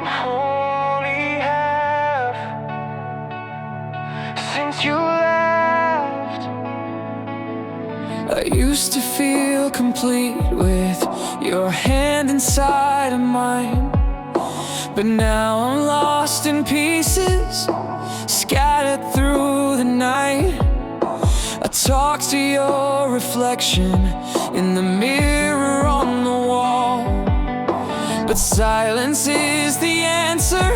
only have since you left. I used to feel complete with your hand inside of mine, but now I'm lost in pieces, scattered through the night. I talk to your reflection in the mirror on the wall, but silence is the answer,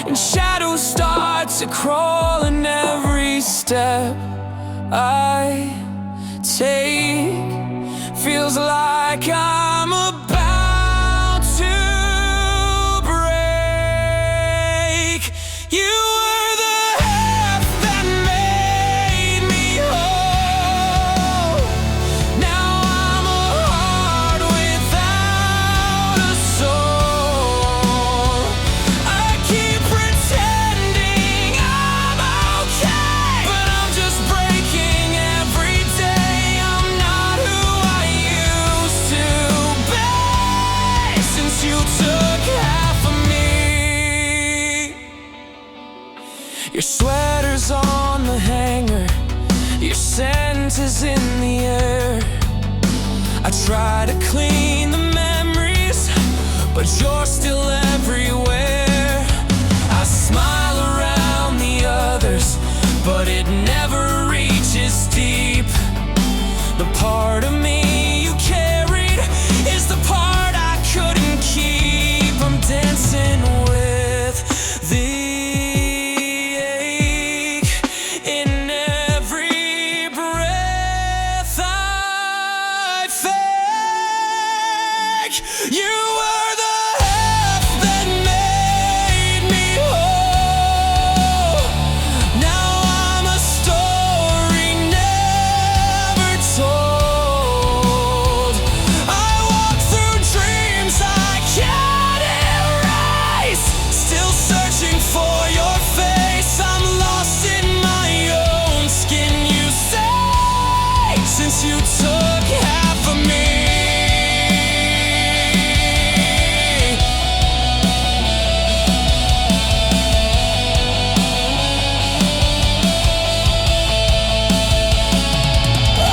and shadows start to crawl in every step I take. Feels like I'm about to break. You were the half that made me whole. Now I'm a heart without a soul. I keep pretending I'm okay, but I'm just breaking every day. I'm not who I used to be since you took half of me. Your sweater's on the hanger, your scent is in the air. I try to clean the memories, but you're still everywhere. I smile around the others, but it never reaches deep. The part of me you carried is the part I couldn't keep. I'm dancing with the ache in every breath I fake. You were the half that made me whole. Now I'm a story never told. I walk through dreams I can't erase, still searching for your face. I'm lost in my own skin, you say, since you took half of me.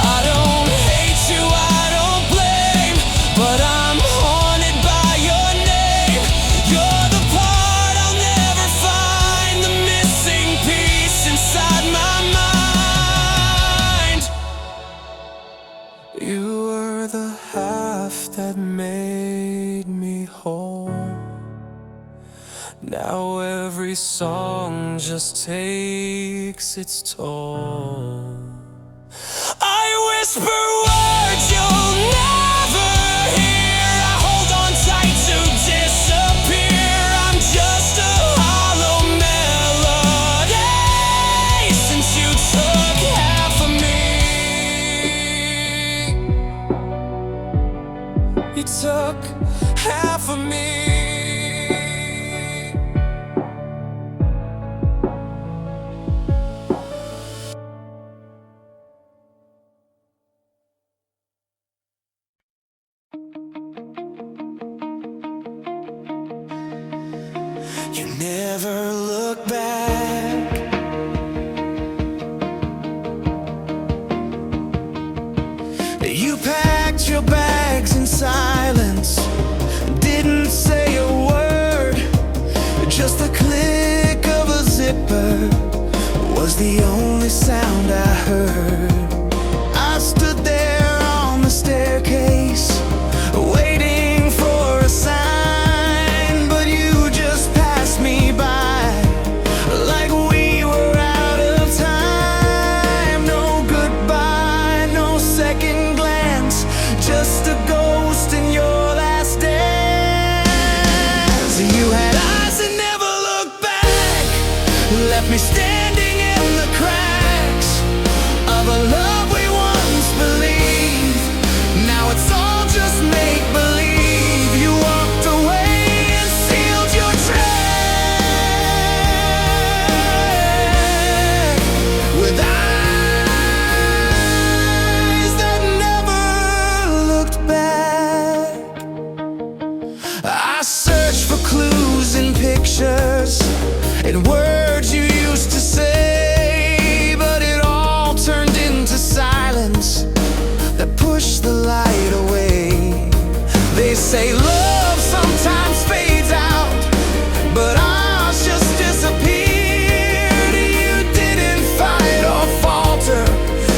I don't hate you, I don't blame, but I'm haunted by your name. You're the part I'll never find, the missing piece inside my mind. You were the half that made me whole. Now every song just takes its toll. I whisper words you'll never hear. I hold on tight to disappear. I'm just a hollow melody since you took half of me. You took half of me. You never look back. You packed your bags in silence, didn't say a word. Just the click of a zipper was the only sound I heard. I stood there on the staircase, waiting for a sign, but you just passed me by like we were out of time. No goodbye, no second glance, just a ghost in your last dance. You had eyes that never looked back, left me standing in the cracks of a love we once believed. Now it's all just make-believe. You walked away and sealed your track with eyes that never looked back. I searched for clues in say love sometimes fades out, but ours just disappeared. You didn't fight or falter,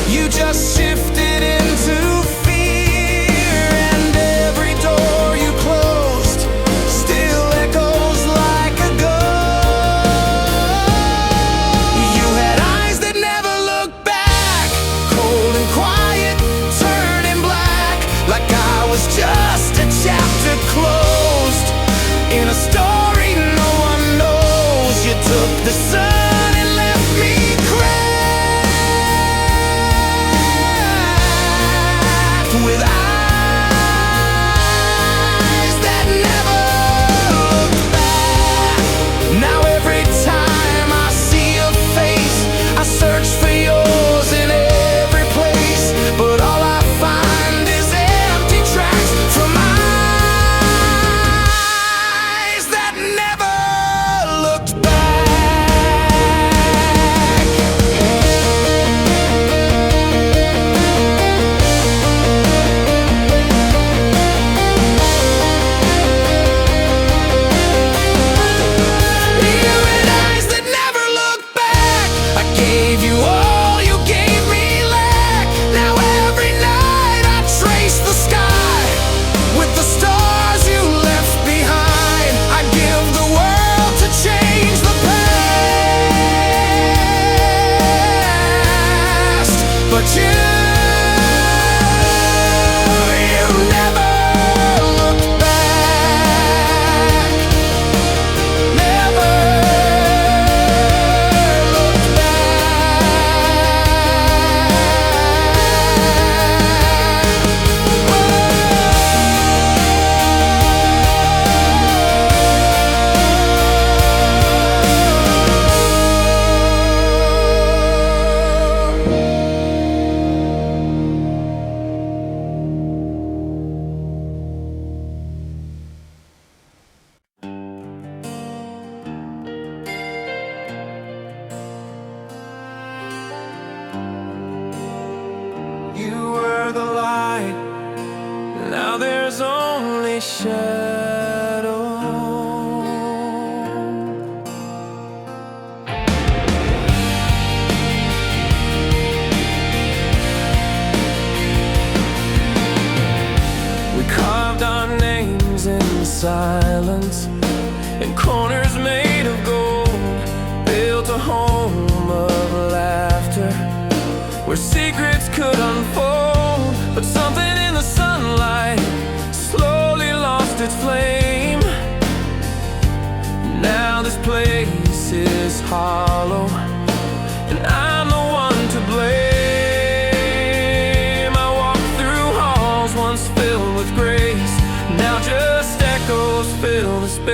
you just shifted into fear. And every door you closed still echoes like a ghost. You had eyes that never looked back, cold and quiet, turning black, like I was just a chapter closed in a story no one knows. You took the sun and left me cracked with eyes that never looked back. Now every time I see your face, I search for yours in every place, but all I find is empty tracks from eyes that never looked back. You had eyes that never looked back. I gave you all, you gave me lack. Now every night I trace the sky with the stars you left behind. I give the world to change the past, but you never looked back. Never looked You were the light, now there's only shadow. We carved our names in silence, in corners made of gold, built a home of laughter where secrets could unfold. But something in the sunlight slowly lost its flame. Now this place is hollow, and I'm the one to blame. I walk through halls once filled with grace, now just echoes fill the space.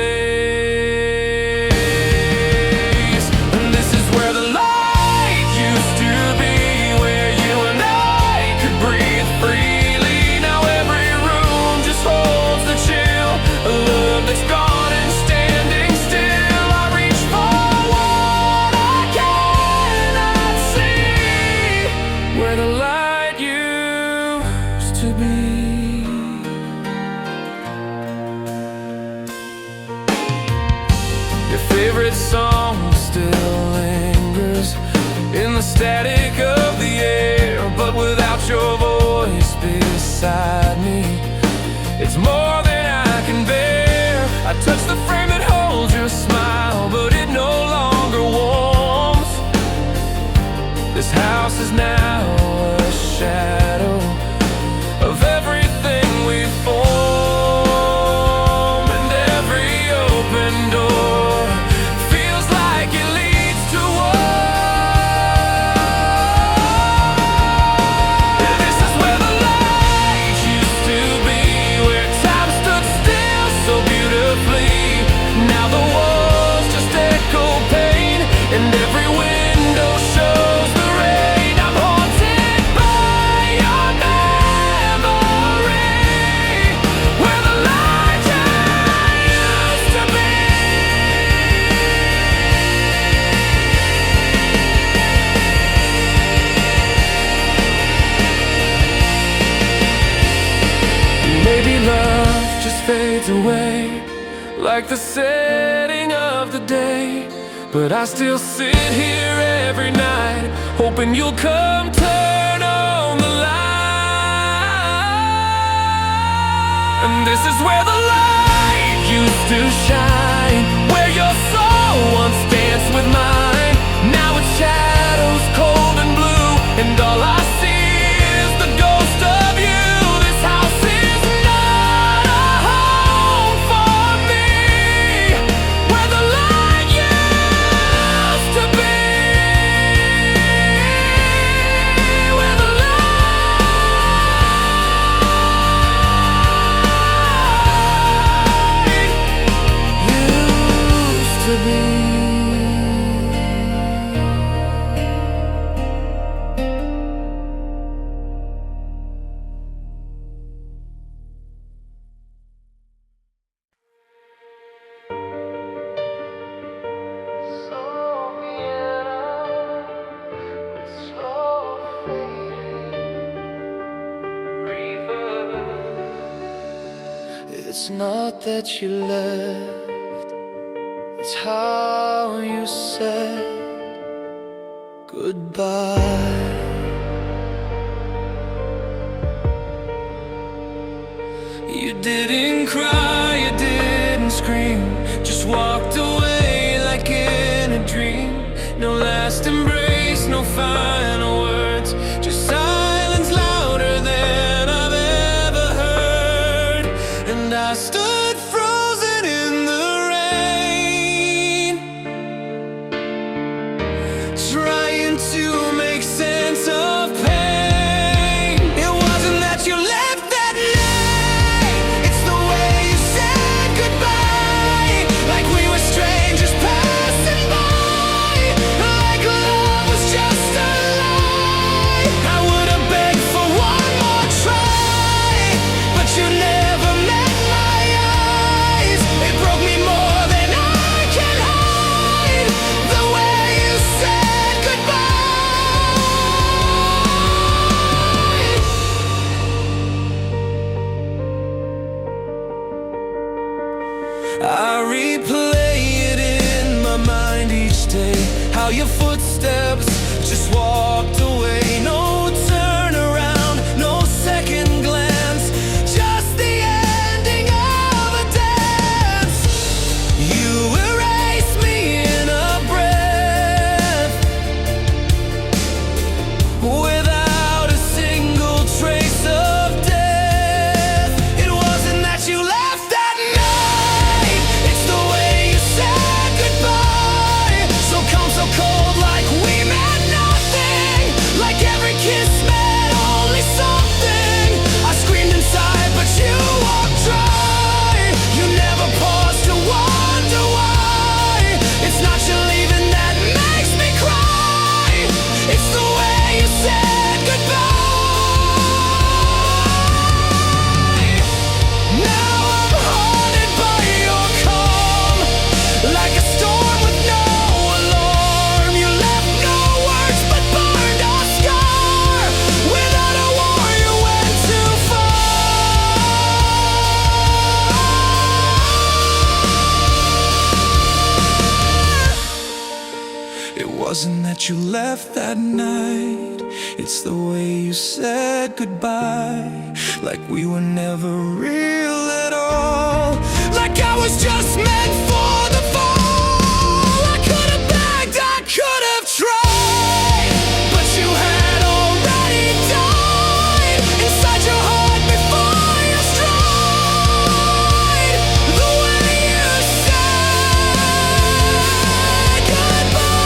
And this is where the light used to be, where you and I could breathe freely. Now every room just holds the chill, a love that's gone and standing still. I reach for what I cannot see, where the light used to be. Your favorite song still lingers in the static of the air, but without your voice beside me, it's more than I can bear. I touch the frame that holds your smile, but it no longer warms. This house is now a shadow of everything we form, and every open door feels like it leads to war. This is where the light used to be, where time fades away like the setting of the day, but I still sit here every night hoping you'll come turn on the light. And this is where the light used to shine, where your soul once danced with mine. Now it's shadows cold and blue, and all I see is the ghost of you. This house is not a home for me, where the light used to be, where the light used to be. It's not that you left, it's how you said goodbye. You didn't cry, you didn't scream, just walked away like in a dream. No last embrace, no final words, just silence louder than I've ever heard. And I stood frozen in the rain, trying to make sense of pain. It wasn't that you left that night, it's the way you said goodbye, like we were strangers passing by, like love was just a lie. I would have begged for one more try, but you never met my eyes. It broke me more than I can hide, the way you said goodbye. I replay it in my mind each day, how your footsteps just walked away. No turn around, no second glance, just the ending of a dance. You erased me in a breath, without a single trace of death. It wasn't that you left that night, it's the way you said goodbye. So calm, so cold, like we meant nothing, like every kiss meant only something. I screamed inside, but you walked dry. You never paused to wonder why. It's not you leaving that makes me cry, it's the way you said goodbye. Now I'm haunted by your calm, like a storm with no alarm. You left no words but burned a scar. Without a war you went too far. It wasn't that you left that night, it's the way you said goodbye, like we were never real at all, like I was just meant for the fall. I could have begged, I could have tried, but you had already died inside your heart before you stride, the way you said goodbye.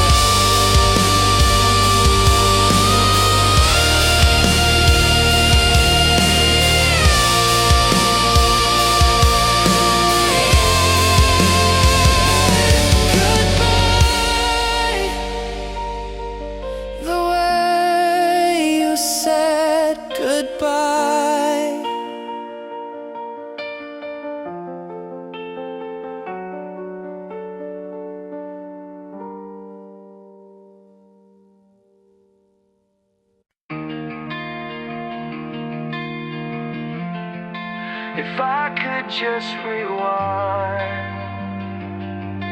If I could just rewind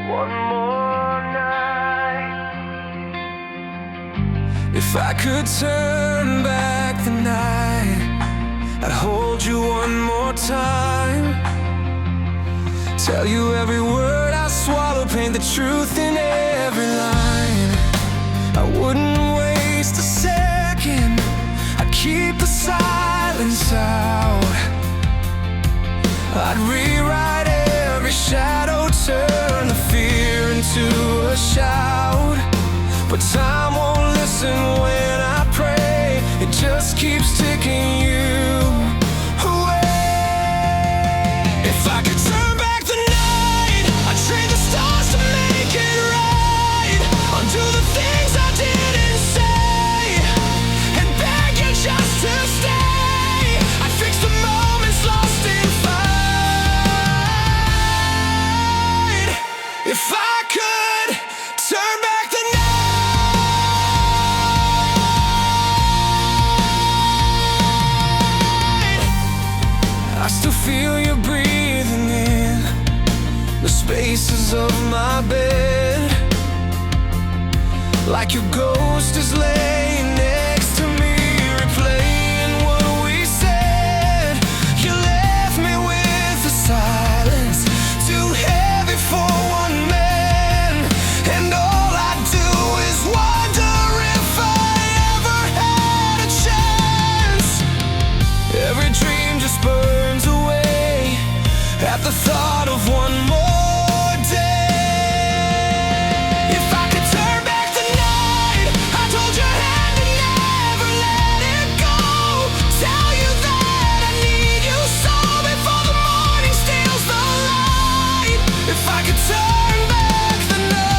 one more night. If I could turn back the night, I'd hold you one more time. Tell you every word I swallow, paint the truth in every line. I wouldn't waste a second, I'd keep the silence out. I'd rewrite every shadow, turn the fear into a shout. But time won't listen when I pray, it just keeps taking you away. If I could turn back the night, I'd trade the stars to make it right. Undo the things I didn't say, and beg you just to stay. I'd fix the moments lost in fight. If I could turn back the night, I still feel you breathing in the spaces of my bed, like your ghost is laying next to me, replaying what we said. You left me with the silence, too heavy for one man. And all I do is wonder if I ever had a chance. Every dream just burns away at the thought of one more day. If I could turn back the night, I'd hold your hand and never let it go. Tell you that I need you so before the morning steals the light. If I could turn back the night.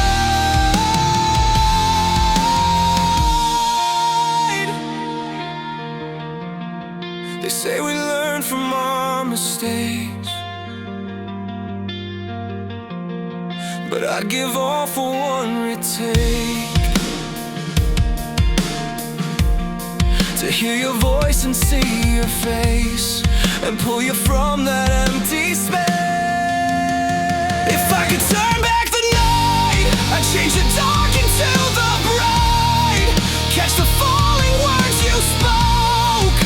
They say we learn from our mistakes, but I'd give all for one retake. To hear your voice and see your face, and pull you from that empty space. If I could turn back the night, I'd change the dark into the bright. Catch the falling words you spoke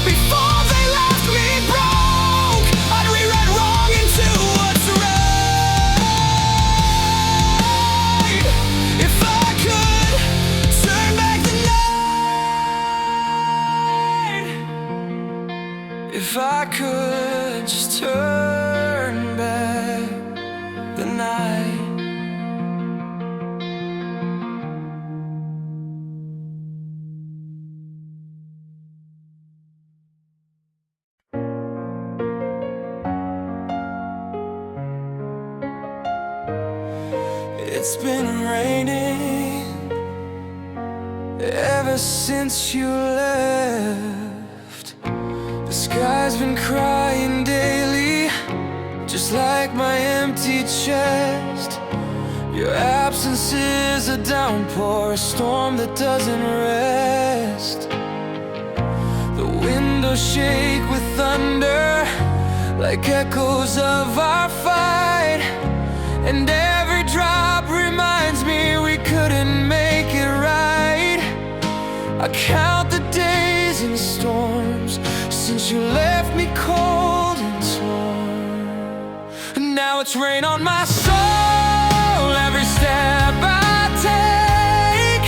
before they left me broke. I'd rewrite wrong into what's right. If I could turn back the night, if I could just turn back the night. It's been raining ever since you left. The sky's been crying daily, just like my empty chest. Your absence is a downpour, a storm that doesn't rest. The windows shake with thunder, like echoes of our fight. And every drop reminds me we couldn't make it right. I count the days in storms since you left me cold and torn. And now it's rain on my soul every step I take,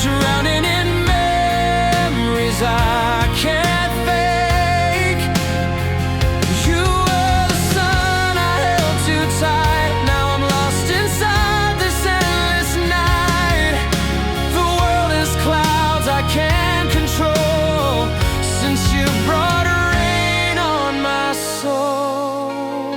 drowning in memories I can't fake. You were the sun I held too tight. Now I'm lost inside this endless night. The world is clouds I can't control since you brought rain on my soul.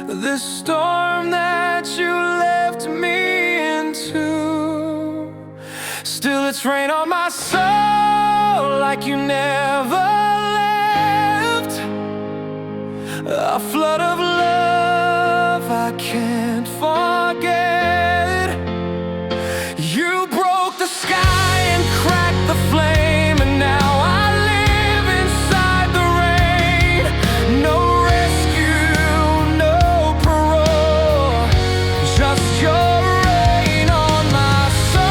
this storm that you left me into. Still it's rain on my soul like you never left. A flood of love I can't forget. You broke the sky and cracked the flame, and now I live inside the rain. No rescue, no parole, just your rain on my soul.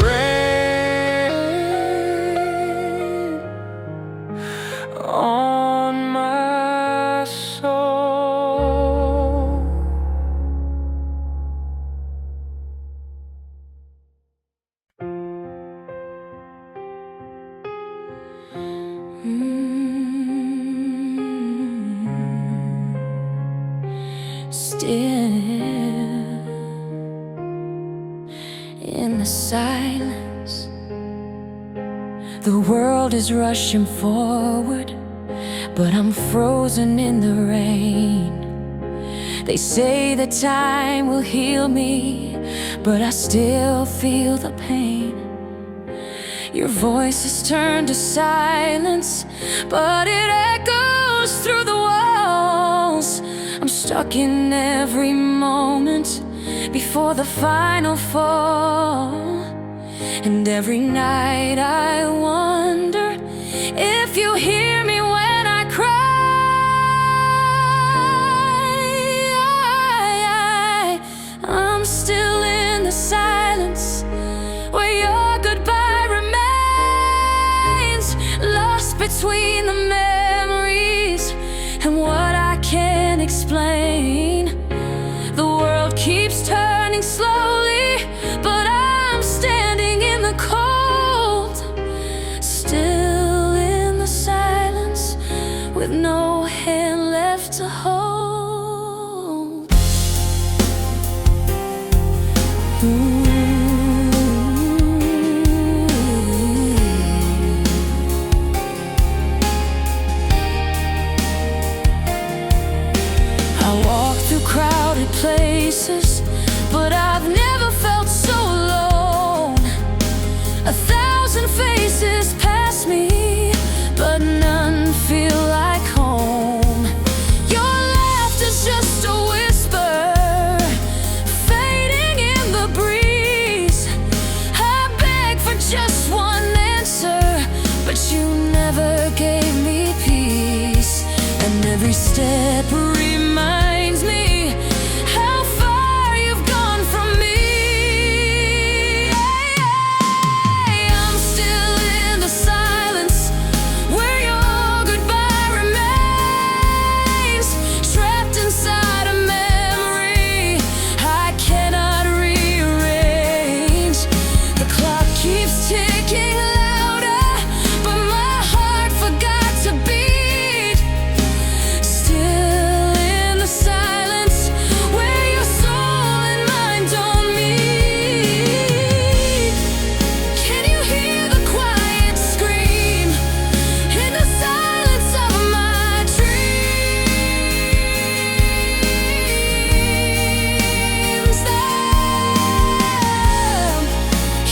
Rain on my soul. Still in the silence, the world is rushing forward, but I'm frozen in the rain. They say that time will heal me, but I still feel the pain. Your voice has turned to silence, but it echoes through the walls. I'm stuck in every moment before the final fall. And every night I wonder if you hear me when I cry. I'm still in the silence where your goodbye remains, lost between the memories and what I can't explain. The world keeps turning slowly, but I'm standing in the cold, still in the silence with no hand left to hold. I walk through crowded places, but I've never felt so alone. 1,000 faces pass me, but none feel like home. Your laughter's just a whisper, fading in the breeze. I beg for just one answer, but you never gave me peace. And every step reminds me how far you've gone from me. I'm still in the silence where your goodbye remains, trapped inside a memory I cannot rearrange. The clock keeps ticking louder, but my heart forgot to beat. Still in the silence where your soul and mine don't meet. Can you hear the quiet scream in the silence of my dreams?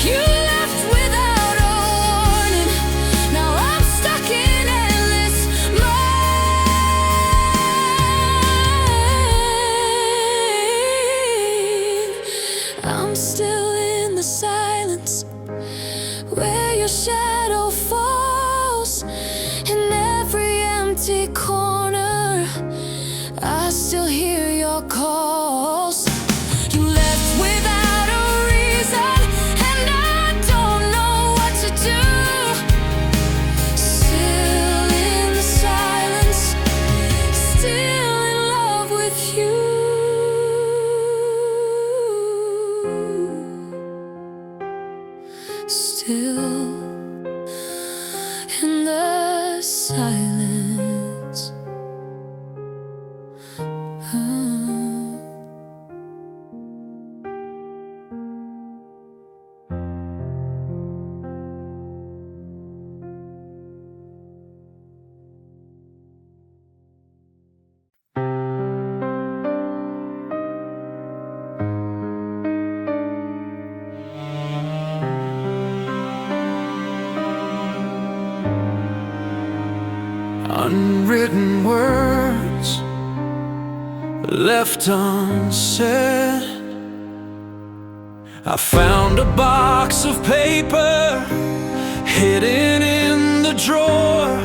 You left without a warning. Now I'm stuck in endless mine. I'm still in the silence where your shadow falls in every empty corner. I still hear your calls. You left without a reason, and I don't know what to do. Still in the silence, still in love with you. Still in the silence. unwritten words left unsaid. I found a box of paper hidden in the drawer.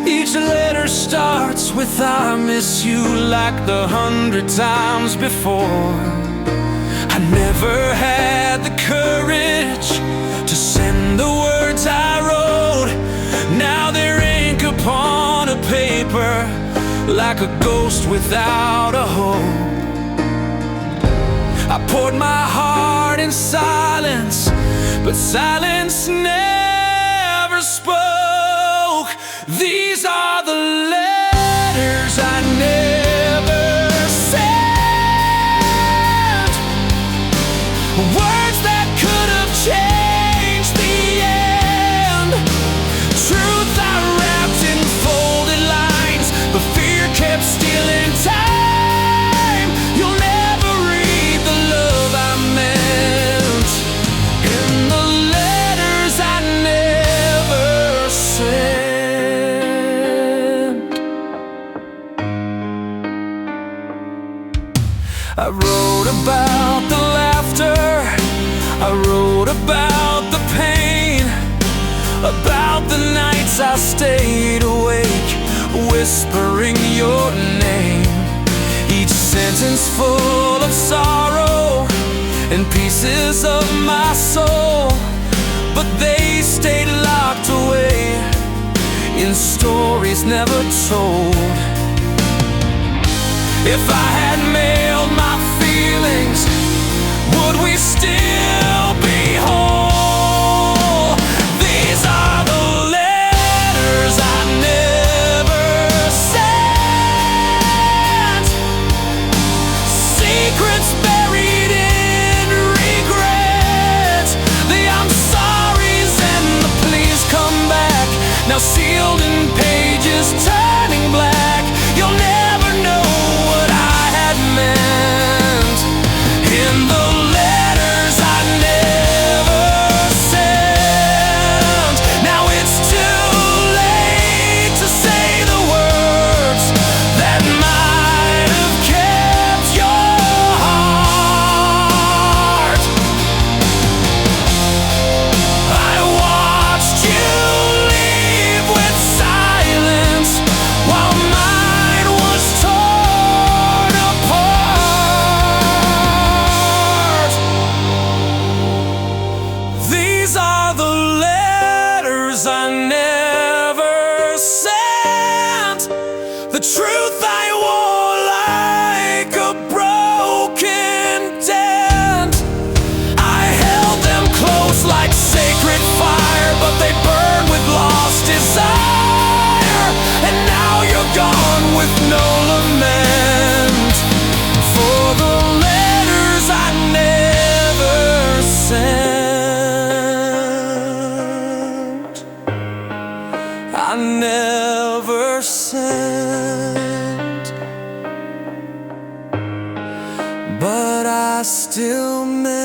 Each letter starts with I miss you, like the 100 times before. I never had the courage to send the words I wrote. Now they're ink upon a paper, like a ghost without a hope. I poured my heart in silence, but silence never spoke. These are the letters I never sent, words that could have changed the end. Truth I wrapped in folded lines, but fear kept stealing time. You'll never read the love I meant in the letters I never sent. I wrote about the laughter, I wrote about the pain, about the nights I stayed awake, whispering your name. Each sentence full of sorrow and pieces of my soul, but they stayed locked away in stories never told. If I had mailed my feelings, would we still be whole? These are the letters I never sent, secrets buried in regret, the I'm sorries and the please come back, now sealed in pages turning black. You'll never know what I had meant in the letters I never sent. Now it's too late to say the words that might have kept your heart. I watched you leave with silence while mine was torn apart. These are the letters I never sent, the truth I wore like a broken dent. I held them close like sacred fire, but they burn with lost desire. And now you're gone with no lament for the letters I never sent. I never sent, but I still meant.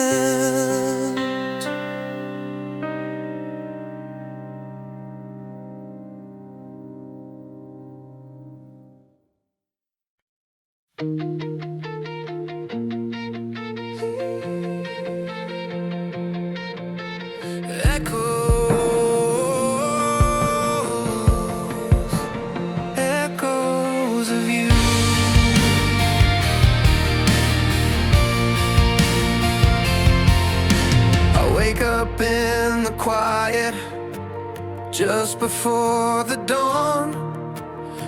Echoes of you. I wake up in the quiet just before the dawn.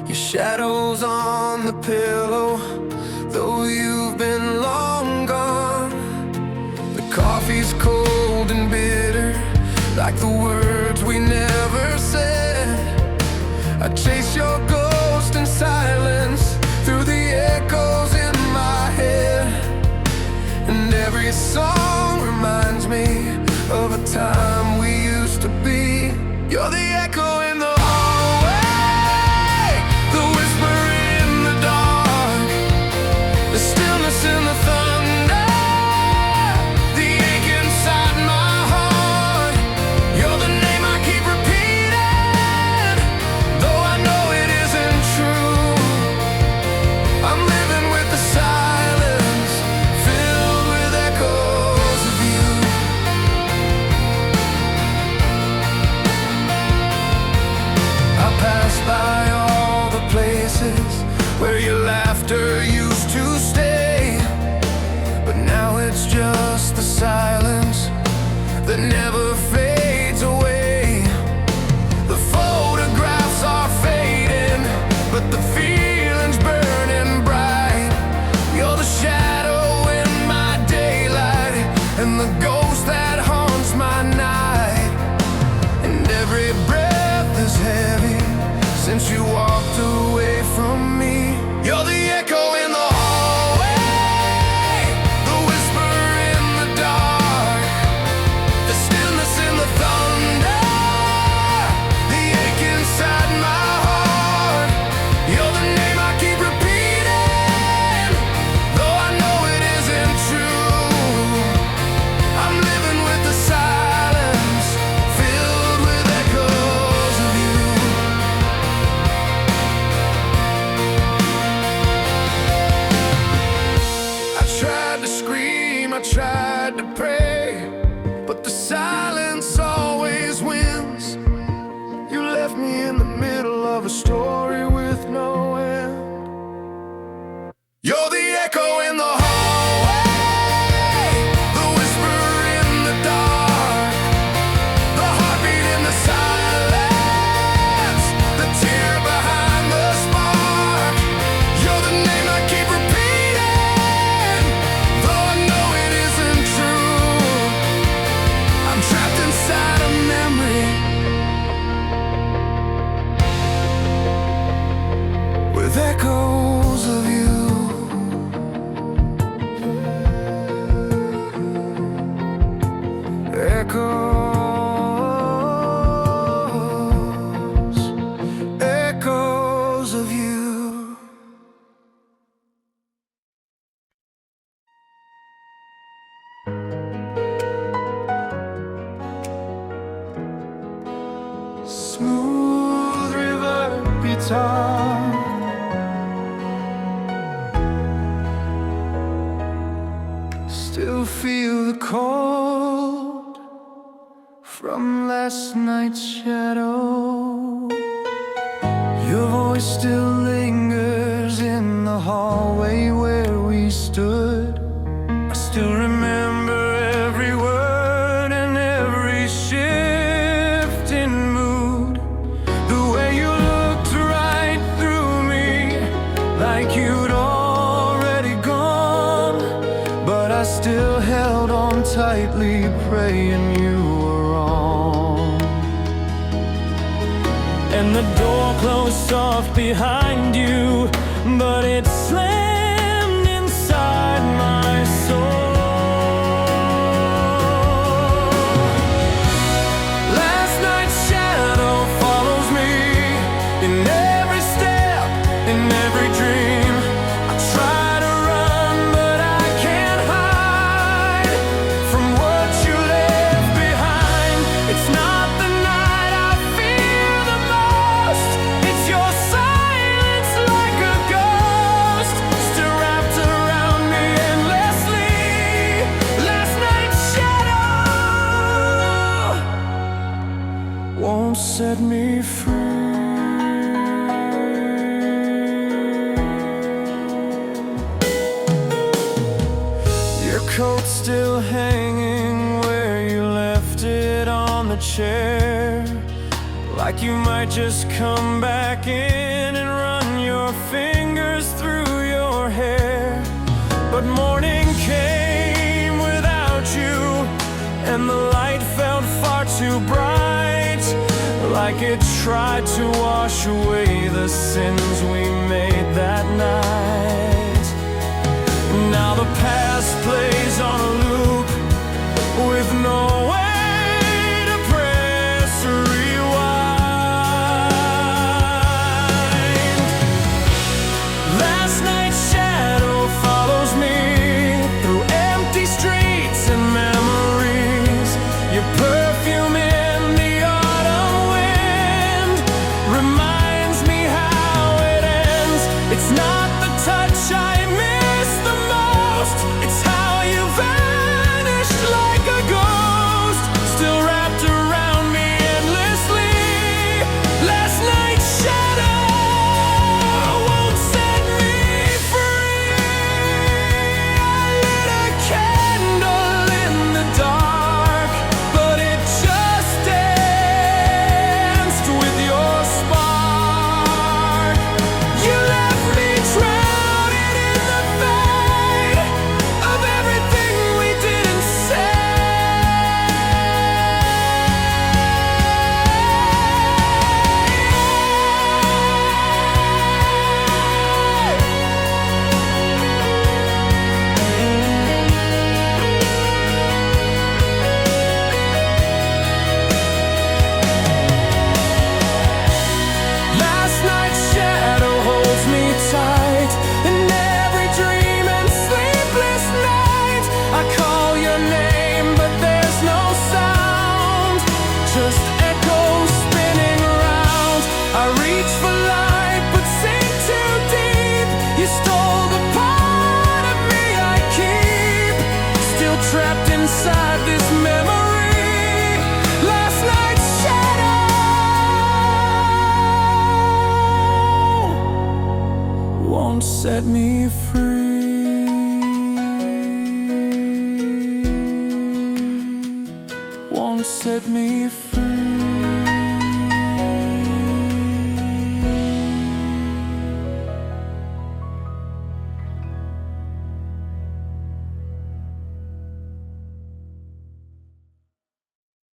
Your shadow's on the pillow, though you've been long gone. The coffee's cold and bitter, like the words we never said. I chase your ghost in silence through the echoes in my head. And every song reminds me of a time we used to be. You're the echo in the hallway, the whisper in the dark, the stillness in the thunder, the ache inside my heart. You're the name I keep repeating, though I know it isn't true. it's just the silence that never fades away. The photographs are fading, but the feeling's burning bright. You're the shadow in my daylight, and the ghost that haunts my night. And every breath is heavy since you walked away from me. You're the echo in the hallway, the whisper in the dark, the stillness in the thunder, the ache inside my heart. You're the name I keep repeating, though I know it isn't true. I'm living with the silence, filled with echoes of you. I tried to scream, I tried to pray, but the silence always wins. You left me in the middle of a story with no end. You're the echo in the hallway, the whisper in the dark, the heartbeat in the silence, the tear behind the spark. You're the name I keep repeating, though I know it isn't true. I'm trapped inside a memory with echoes of you. Echoes of you. Smooth reverb guitar, still feel the cold from last night's shadow. Your voice still lingers in the hallway where we stood. I still remember every word and every shift in mood. The way you looked right through me, like you'd already gone, but I still held on tightly, praying you were wrong. And the door closed soft behind you, but it slammed inside my soul. Last night's shadow follows me in every step, in every dream. I try to run, but I can't hide from what you left behind. It's not the night I fear the most, it's your silence like a ghost, still wrapped around me endlessly. Last night's shadow won't set me free. Your coat still hanging where you left it on the chair, like you might just come back in and run your fingers through your hair. But morning came without you, and the light felt far too bright, like it tried to wash away the sins we made that night. Now the past plays on a loop with no way to press rewind. Last night's shadow follows me through empty streets and memories. Your perfume in the autumn wind reminds me how it ends. It's not the touch I miss the most, it's how you vanished. won't set me free. Won't set me free.